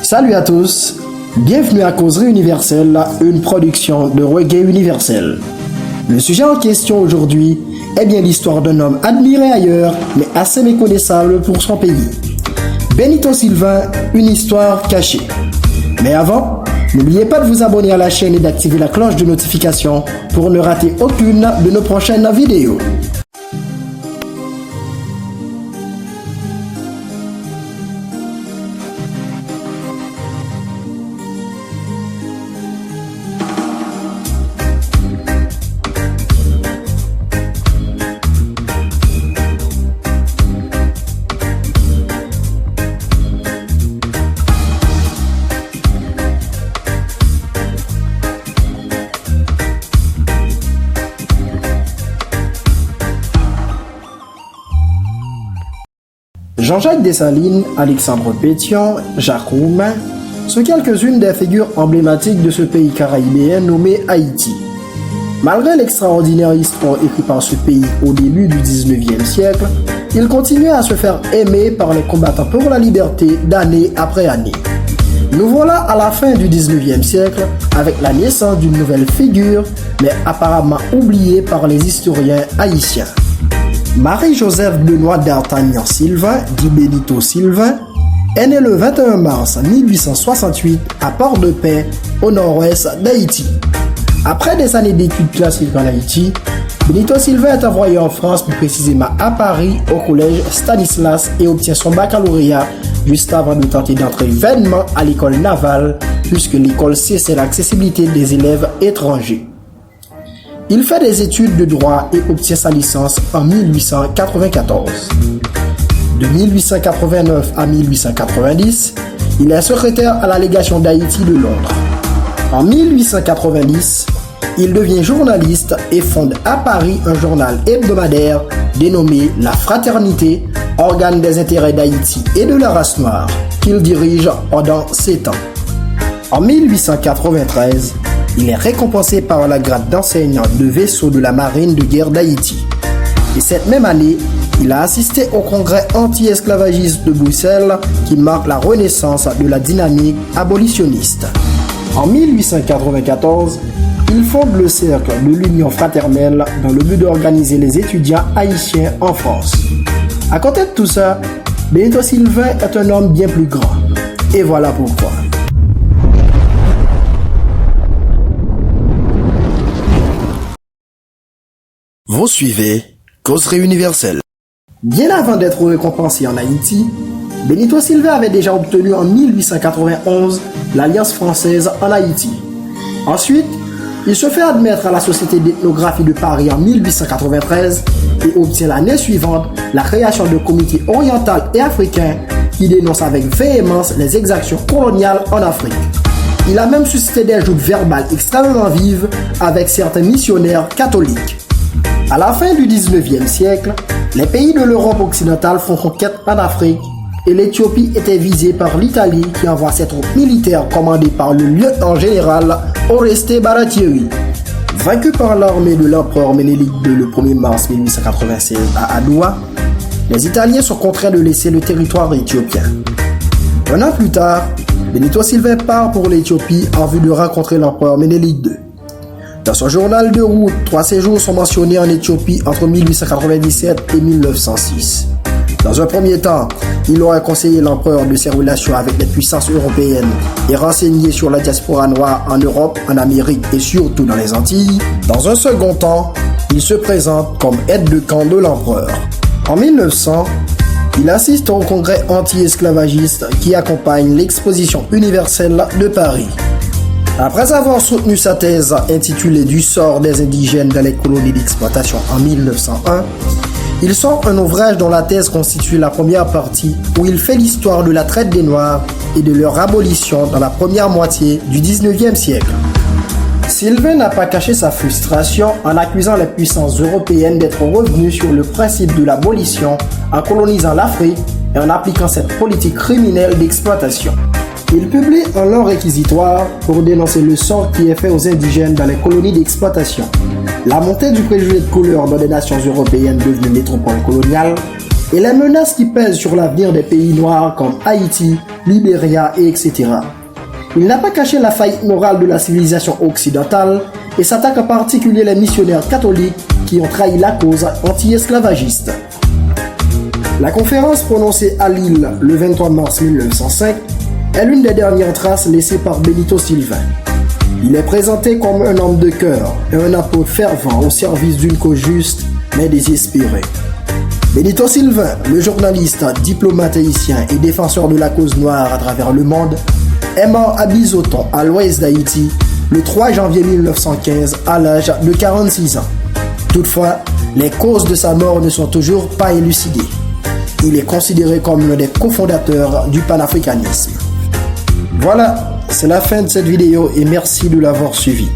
Salut à tous, bienvenue à Causerie Universelle, une production de Reggae Universel. Le sujet en question aujourd'hui est bien l'histoire d'un homme admiré ailleurs, mais assez méconnaissable pour son pays. Benito Sylvain, une histoire cachée. Mais avant, n'oubliez pas de vous abonner à la chaîne et d'activer la cloche de notification pour ne rater aucune de nos prochaines vidéos. Jean-Jacques Dessalines, Alexandre Pétion, Jacques Roumain sont quelques-unes des figures emblématiques de ce pays caraïbéen nommé Haïti. Malgré l'extraordinaire histoire écrite par ce pays au début du 19e siècle, il continuait à se faire aimer par les combattants pour la liberté d'année après année. Nous voilà à la fin du 19e siècle avec la naissance d'une nouvelle figure, mais apparemment oubliée par les historiens haïtiens. Marie-Joseph Benoît d'Artagnan Sylvain, dit Benito Sylvain, est né le 21 mars 1868 à Port-de-Paix, au nord-ouest d'Haïti. Après des années d'études classiques en Haïti, Benito Sylvain est envoyé en France, plus précisément à Paris, au collège Stanislas, et obtient son baccalauréat juste avant de tenter d'entrer vainement à l'école navale, puisque l'école cessait l'accessibilité des élèves étrangers. Il fait des études de droit et obtient sa licence en 1894. De 1889 à 1890, il est secrétaire à la légation d'Haïti de Londres. En 1890, il devient journaliste et fonde à Paris un journal hebdomadaire dénommé La Fraternité, organe des intérêts d'Haïti et de la race noire, qu'il dirige pendant 7 ans. En 1893, il est récompensé par la grade d'enseignant de vaisseau de la marine de guerre d'Haïti. Et cette même année, il a assisté au congrès anti-esclavagiste de Bruxelles qui marque la renaissance de la dynamique abolitionniste. En 1894, il fonde le cercle de l'Union fraternelle dans le but d'organiser les étudiants haïtiens en France. À côté de tout ça, Benito Sylvain est un homme bien plus grand. Et voilà pourquoi. Vous suivez Causerie Universelle. Bien avant d'être récompensé en Haïti, Benito Sylvain avait déjà obtenu en 1891 l'Alliance française en Haïti. Ensuite, il se fait admettre à la Société d'ethnographie de Paris en 1893 et obtient l'année suivante la création de comités oriental et africains qui dénoncent avec véhémence les exactions coloniales en Afrique. Il a même suscité des joutes verbales extrêmement vives avec certains missionnaires catholiques. À la fin du 19e siècle, les pays de l'Europe occidentale font conquête en Afrique et l'Éthiopie était visée par l'Italie qui envoie ses troupes militaires commandées par le lieutenant-général Oreste Baratieri. Vaincu par l'armée de l'empereur Ménélique II le 1er mars 1896 à Adoua, les Italiens sont contraints de laisser le territoire éthiopien. Un an plus tard, Benito Sylvain part pour l'Éthiopie en vue de rencontrer l'empereur Ménélique II. Dans son journal de route, 3 séjours sont mentionnés en Éthiopie entre 1897 et 1906. Dans un premier temps, il aurait conseillé l'empereur de ses relations avec les puissances européennes et renseigné sur la diaspora noire en Europe, en Amérique et surtout dans les Antilles. Dans un second temps, il se présente comme aide de camp de l'empereur. En 1900, il assiste au congrès anti-esclavagiste qui accompagne l'exposition universelle de Paris. Après avoir soutenu sa thèse intitulée « Du sort des indigènes dans les colonies d'exploitation » en 1901, il sort un ouvrage dont la thèse constitue la première partie où il fait l'histoire de la traite des Noirs et de leur abolition dans la première moitié du 19e siècle. Sylvain n'a pas caché sa frustration en accusant les puissances européennes d'être revenues sur le principe de l'abolition en colonisant l'Afrique et en appliquant cette politique criminelle d'exploitation. Il publie un long réquisitoire pour dénoncer le sort qui est fait aux indigènes dans les colonies d'exploitation, la montée du préjugé de couleur dans des nations européennes devenues métropoles coloniales, et les menaces qui pèsent sur l'avenir des pays noirs comme Haïti, Libéria, et etc. Il n'a pas caché la faillite morale de la civilisation occidentale et s'attaque en particulier les missionnaires catholiques qui ont trahi la cause anti-esclavagiste. La conférence prononcée à Lille le 23 mars 1905 est l'une des dernières traces laissées par Benito Sylvain. Il est présenté comme un homme de cœur et un apôtre fervent au service d'une cause juste mais désespérée. Benito Sylvain, le journaliste, diplomate haïtien et défenseur de la cause noire à travers le monde, est mort à Bizoton, à l'ouest d'Haïti, le 3 janvier 1915 à l'âge de 46 ans. Toutefois, les causes de sa mort ne sont toujours pas élucidées. Il est considéré comme l'un des cofondateurs du panafricanisme. Voilà, c'est la fin de cette vidéo et merci de l'avoir suivi.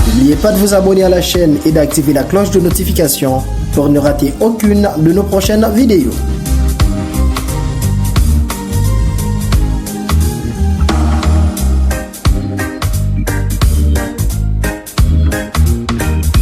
N'oubliez pas de vous abonner à la chaîne et d'activer la cloche de notification pour ne rater aucune de nos prochaines vidéos.